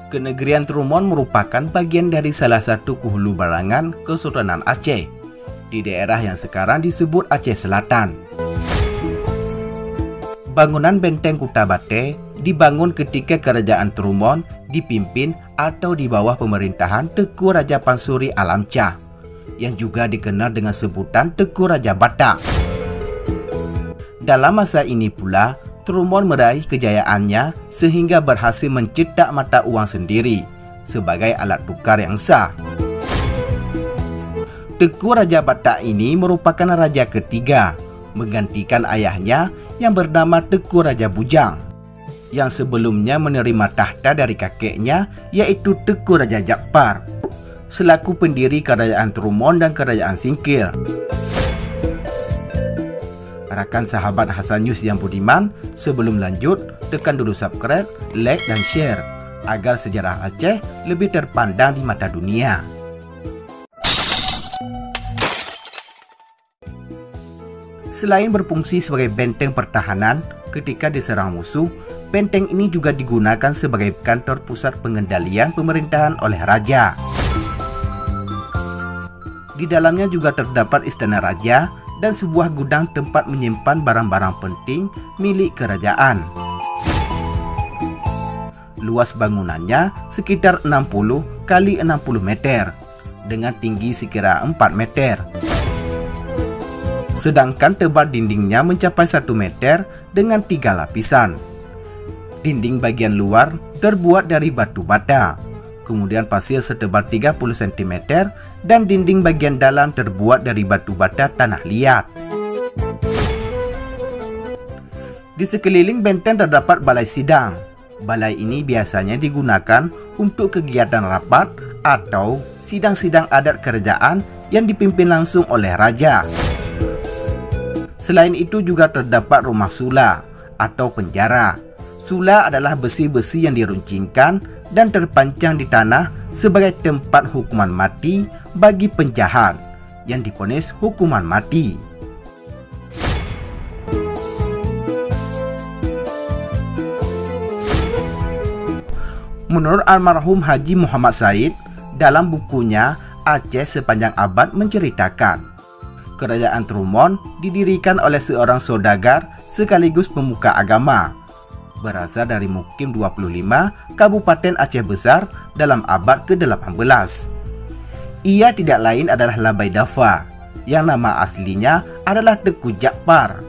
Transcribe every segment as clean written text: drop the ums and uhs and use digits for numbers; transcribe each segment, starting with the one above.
Kenegrian Trumon merupakan bagian dari salah satu hulu barangan Kesultanan Aceh di daerah yang sekarang disebut Aceh Selatan. Bangunan benteng Kuta Bate dibangun ketika Kerajaan Trumon dipimpin atau di bawah pemerintahan Tengku Raja Pansuri Alamcah yang juga dikenal dengan sebutan Tengku Raja Batak. Dalam masa ini pula, Trumon meraih kejayaannya sehingga berhasil mencetak mata uang sendiri sebagai alat tukar yang sah. Tengku Raja Batak ini merupakan raja ketiga menggantikan ayahnya yang bernama Tengku Raja Bujang yang sebelumnya menerima tahta dari kakeknya yaitu Tengku Raja Jakpar selaku pendiri Kerajaan Trumon dan Kerajaan Singkil. Rakan sahabat Hasan News yang budiman, sebelum lanjut, tekan dulu subscribe, like dan share agar sejarah Aceh lebih terpandang di mata dunia. Selain berfungsi sebagai benteng pertahanan ketika diserang musuh, benteng ini juga digunakan sebagai kantor pusat pengendalian pemerintahan oleh raja. Di dalamnya juga terdapat istana raja dan sebuah gudang tempat menyimpan barang-barang penting milik kerajaan. Luas bangunannya sekitar 60 x 60 meter dengan tinggi sekira 4 meter. Sedangkan tebal dindingnya mencapai 1 meter dengan 3 lapisan. Dinding bagian luar terbuat dari batu bata, kemudian pasir setebal 30 cm dan dinding bagian dalam terbuat dari batu bata tanah liat. Di sekeliling benteng terdapat balai sidang. Balai ini biasanya digunakan untuk kegiatan rapat atau sidang-sidang adat kerajaan yang dipimpin langsung oleh raja. Selain itu juga terdapat rumah sula atau penjara. Sula adalah besi-besi yang diruncingkan dan terpancang di tanah sebagai tempat hukuman mati bagi penjahat yang divonis hukuman mati. Menurut almarhum Haji Muhammad Said, dalam bukunya Aceh Sepanjang Abad menceritakan, Kerajaan Trumon didirikan oleh seorang saudagar sekaligus pemuka agama berasal dari Mukim 25, Kabupaten Aceh Besar dalam abad ke-18. Ia tidak lain adalah Labai Dafa, yang nama aslinya adalah Tengku Jakpar.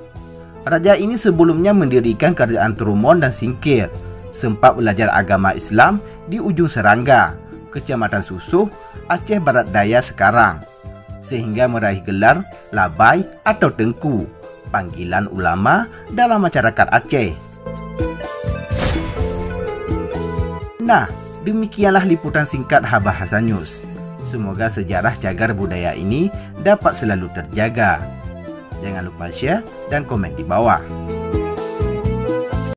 Raja ini sebelumnya mendirikan Kerajaan Trumon dan Singkil, sempat belajar agama Islam di ujung Serangga, Kecamatan Susuh, Aceh Barat Daya sekarang, sehingga meraih gelar Labai atau Tengku, panggilan ulama dalam masyarakat Aceh. Nah, demikianlah liputan singkat Habah Hasan News. Semoga sejarah cagar budaya ini dapat selalu terjaga. Jangan lupa share dan komen di bawah.